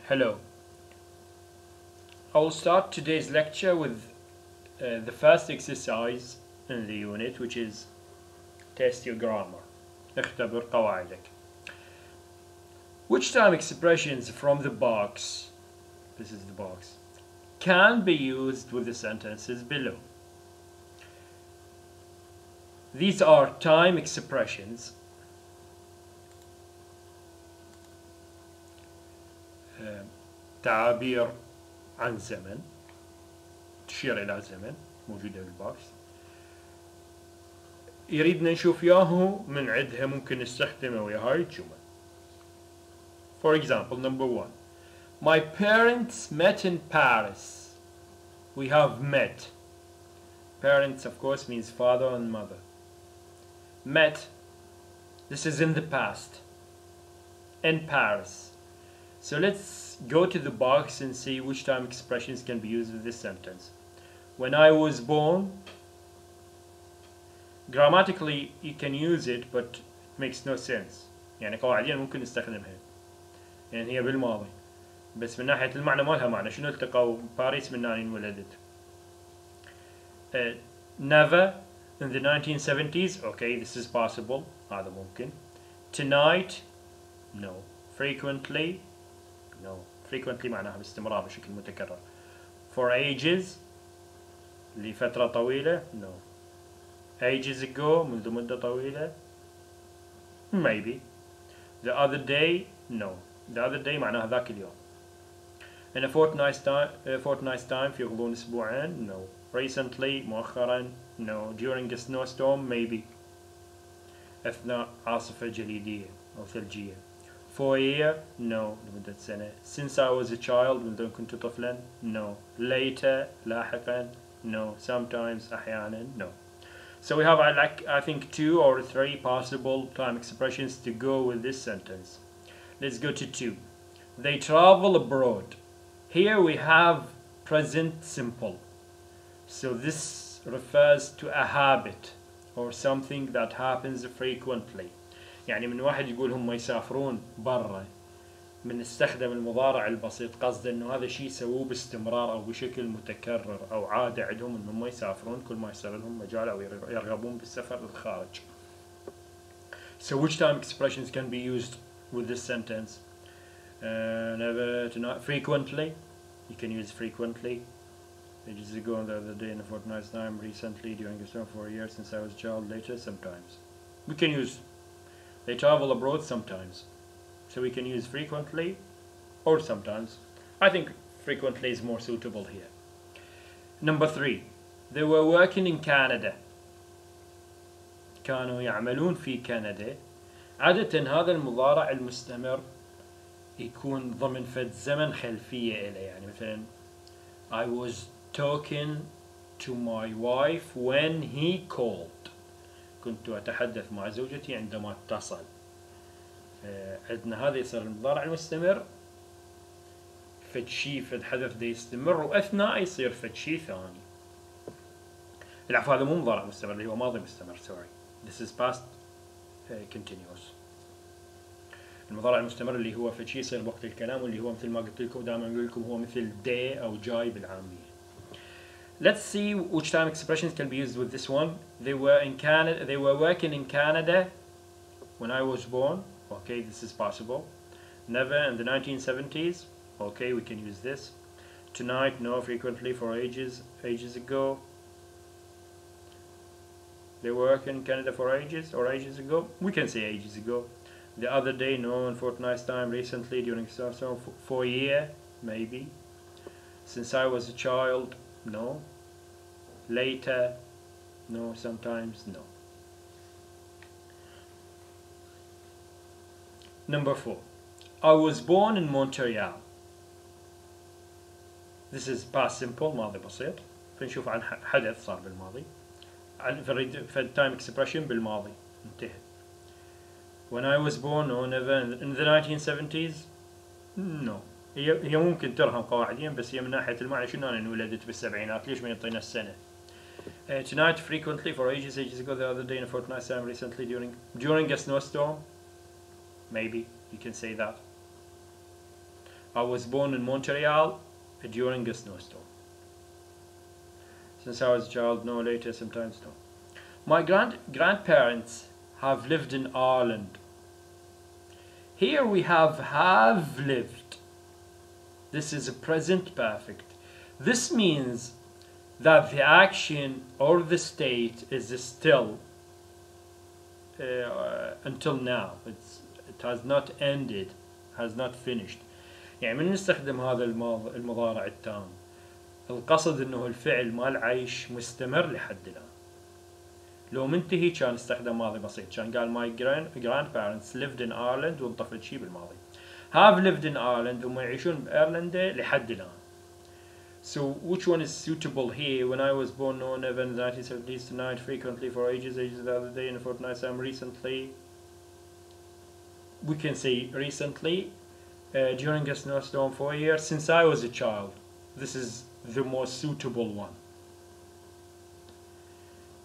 Hello. I will start today's lecture with the first exercise in the unit, which is test your grammar. اختبر قواعدك. Which time expressions from the box, this is the box, can be used with the sentences below? These are time expressions تعابير عن زمن، تشير إلى زمن موجودة بالبوكس. يريدنا نشوف ياهو من عدها ممكن نستخدمه ويا هاي الجمل. For example, number 1. My parents met in Paris. We have met. Parents, of course, means father and mother. Met. This is in the past. In Paris. So let's go to the box and see which time expressions can be used with this sentence. When I was born, grammatically you can use it, but it makes no sense. يعني قواعديا ممكن نستخدمها. يعني هي بالماضي. بس من ناحية المعنى ما لها معنى. شنو التقوا باريس من أين انولدت؟ Never in the 1970s. Okay, this is possible. هذا ممكن. Tonight, no. Frequently, no. Frequently معناها باستمرار بشكل متكرر. For ages, لفترة طويلة, no. Ages ago, منذ مدة طويلة, maybe. The other day, no. The other day معناها ذاك اليوم. In a fortnight's time في غضون أسبوعين, no. Recently, مؤخرا, no. During a snowstorm, maybe. أثناء عاصفة جليدية أو ثلجية. For a year, no. لمدة سنة. Since I was a child, منذ أن كنت طفلا, no. Later, لاحقا, no. Sometimes, أحيانا, no. So we have, I think, 2 or 3 possible time expressions to go with this sentence. Let's go to 2. They travel abroad. Here we have present simple. So this refers to a habit or something that happens frequently. يعني من واحد يقول هم يسافرون برا، بنستخدم المضارع البسيط قصد انه هذا شيء يسووه باستمرار او بشكل متكرر او عادة عندهم انهم يسافرون كل ما يصير لهم مجال او يرغبون بالسفر للخارج. So which time expressions can be used with this sentence? Never, tonight, frequently. You can use frequently. Ages ago, the other day, in a fortnight's time, recently, during a summer, for a year since I was a child, later, sometimes. We can use they travel abroad sometimes. So we can use frequently or sometimes. I think frequently is more suitable here. Number 3. They were working in Canada. كانوا يعملون في كندا. عادة هذا المضارع المستمر يكون ضمن فد زمن خلفية إليه. يعني مثلا I was talking to my wife when he called. كنت أتحدث مع زوجتي عندما اتصل. عندنا هذا يصير المضارع المستمر فد شيء فد حدث دا يستمر وأثناء يصير فد شيء ثاني. العفو هذا مو مضارع مستمر اللي هو ماضي مستمر. Sorry. This is past continuous. المضارع المستمر اللي هو فد شيء يصير بوقت الكلام واللي هو مثل ما قلت لكم دائما أقول لكم هو مثل day أو جاي بالعامية. Let's see which time expressions can be used with this one. They were in Canada. They were working in Canada when I was born. Okay, this is possible. Never in the 1970s. Okay, we can use this. Tonight, no. Frequently, for ages ago. They were working in Canada for ages or ages ago. We can say ages ago. The other day, no. In fortnight's time, recently, during summer, for a year, maybe. Since I was a child. No. Later, no. Sometimes, no. Number 4. I was born in Montreal. This is past simple, ماضي بسيط. فنشوف عن حدث صار بالماضي. عن time expression بالماضي. انتهى. When I was born, no. Never. In the 1970s, no. هي ممكن ترهم قواعديا بس هي من ناحية المعنى شنو أنا انولدت بالسبعينات ليش ما يعطينا السنة. Tonight, frequently, for ages ago, the other day, in a fortnight's time, recently, during a snowstorm, maybe you can say that. I was born in Montreal during a snowstorm. Since I was a child, no, later, sometimes no. My grandparents have lived in Ireland. Here we have lived. This is a present perfect. This means that the action or the state is still until now. It has not ended, has not finished. يعني من نستخدم هذا المضارع التام القصد انه الفعل مال عيش مستمر لحد الان. لو منتهي كان استخدم ماضي بسيط، كان قال my grandparents lived in Ireland وانطفت شي بالماضي. have lived in Ireland هم يعيشون بأيرلندا لحد الان. So which one is suitable here? When I was born, no, never in the 1970s, tonight, frequently, for ages, the other day, in a fortnight, time, recently. We can say recently, during a snowstorm for a year, since I was a child. This is the most suitable one.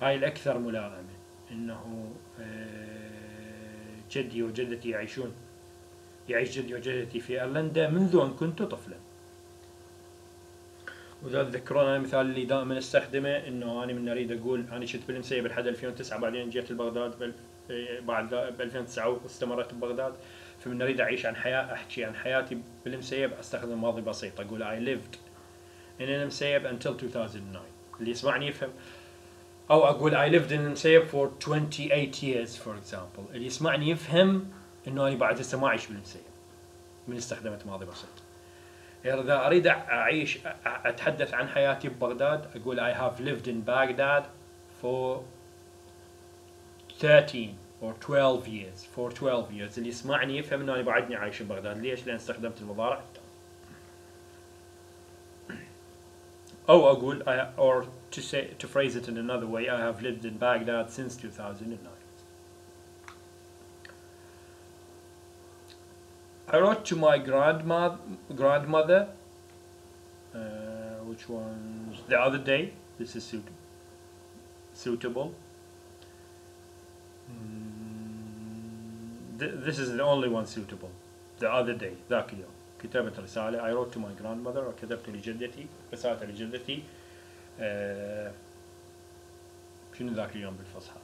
هاي الأكثر ملائمة. إنه جدي وجدتي يعيش جدي وجدتي في أيرلندا منذ أن كنت طفلا. وإذا تذكرون أنا المثال اللي دائما استخدمه إنه أنا من أريد أقول أنا شفت بالمسيب لحد 2009 بعدين جيت لبغداد بعد ب 2009 واستمرت ببغداد، فمن أريد أعيش عن أحكي عن حياتي بالمسيب أستخدم ماضي بسيط أقول I lived in المسيب until 2009. اللي يسمعني يفهم. أو أقول I lived in المسيب for 28 years for example. اللي يسمعني يفهم إنه أنا بعد هسه ما أعيش بالمسيب من استخدمت ماضي بسيط. إذا أريد أعيش أتحدث عن حياتي ببغداد أقول I have lived in Baghdad for 13 or 12 years for 12 years. اللي يسمعني يفهم إنه أنا بعدني عايش ببغداد. ليش؟ لأن استخدمت المضارع. أو أقول or to phrase it in another way I have lived in Baghdad since 2009. I wrote to my grandmother, which was the other day. This is suitable. This is the only one suitable. The other day, ذاك اليوم. كتبت رسالة. I wrote to my grandmother. وكتبت لجدتي رسالة لجدتي. شنو ذاك اليوم بالفصحى؟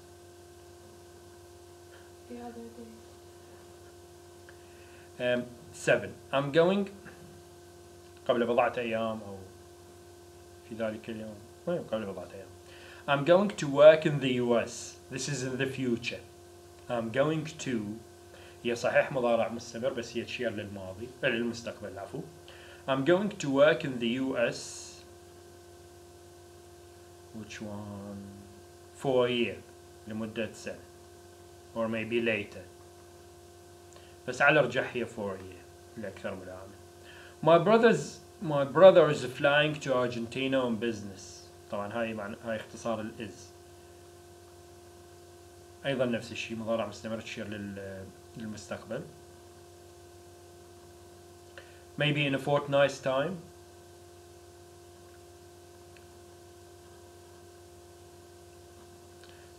The other day. 7. I'm going قبل بضعة أيام أو في ذلك اليوم قبل بضعة أيام. I'm going to work in the US. This is in the future. I'm going to هي صحيح مضارع مستمر بس هي تشير للماضي للمستقبل العفو. I'm going to work in the US. Which one? For a year لمدة سنة or maybe later. بس على الرجح هي for a year الأكثر ملائمة. My brother is flying to Argentina on business. طبعا هاي اختصار الإز. أيضا نفس الشيء مضارع مستمر تشير للمستقبل. Maybe in a fortnight's time.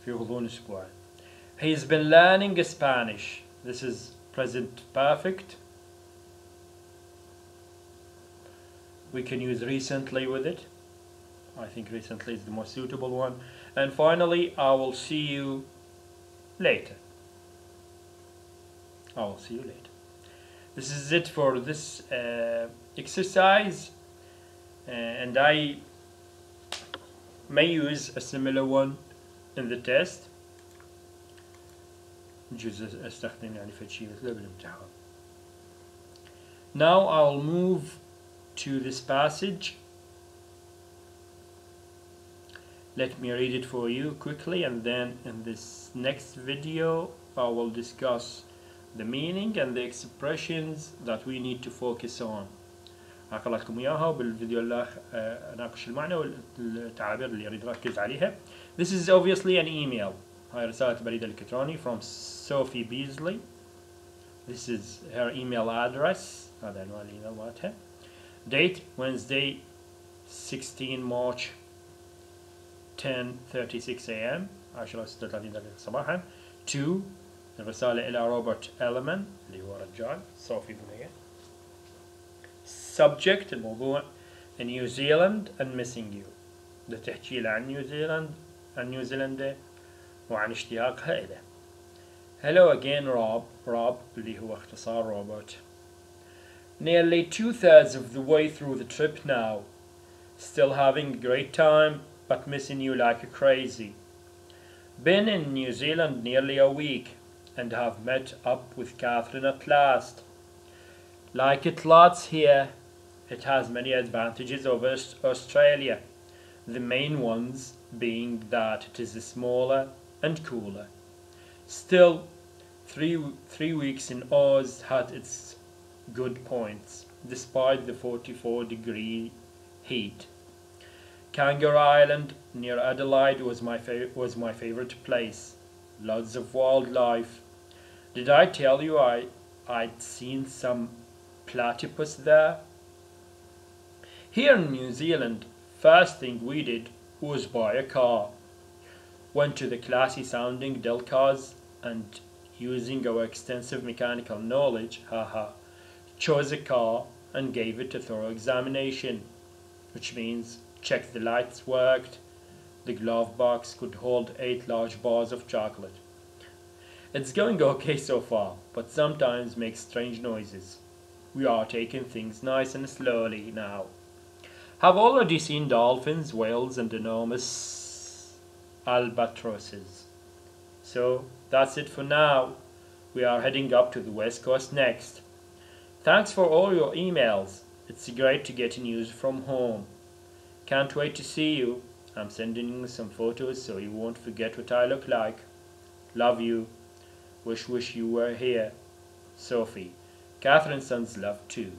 في غضون أسبوع. He's been learning Spanish. This is present perfect. We can use recently with it. I think recently is the most suitable one. And finally, I will see you later. I will see you later. This is it for this exercise. And I may use a similar one in the test. جزء استخدم يعني في شيء مثله بالامتحان. Now I'll move to this passage. Let me read it for you quickly, and then in this next video I will discuss the meaning and the expressions that we need to focus on. أقرأ لكم إياها وبالفيديو اللي أناقش المعنى والتعابير اللي أريد أركز عليها. This is obviously an email. هاي رسالة بريد إلكتروني from Sophie Beasley. This is her email address. هذا عنوان الإيميل مالتها. Date Wednesday 16 March 10:36 a.m. 10:36 صباحا. To الرسالة إلى روبرت إلمان اللي هو رجال صوفي بنية. subject الموضوع New Zealand and missing you. بدها تحكي لي عن نيوزيلاند، عن نيوزيلندا وعن اشتياقها إليه. Hello again Rob اللي هو اختصار روبوت. Nearly 2/3 of the way through the trip now. Still having a great time, but missing you like crazy. Been in New Zealand nearly a week, and have met up with Catherine at last. Like it lots here, it has many advantages over Australia. The main ones being that it is smaller and cooler. Still, three weeks in Oz had its good points, despite the 44-degree heat. Kangaroo Island near Adelaide was my favorite place. Lots of wildlife. Did I tell you I'd seen some platypus there? Here in New Zealand, first thing we did was buy a car. Went to the classy sounding Delcars and, using our extensive mechanical knowledge, chose a car and gave it a thorough examination, which means checked the lights worked, the glove box could hold 8 large bars of chocolate. It's going okay so far, but sometimes makes strange noises. We are taking things nice and slowly now. Have already seen dolphins, whales and enormous albatrosses. So that's it for now. We are heading up to the West Coast next. Thanks for all your emails. It's great to get news from home. Can't wait to see you. I'm sending you some photos so you won't forget what I look like. Love you. Wish you were here. Sophie. Catherine sends love too.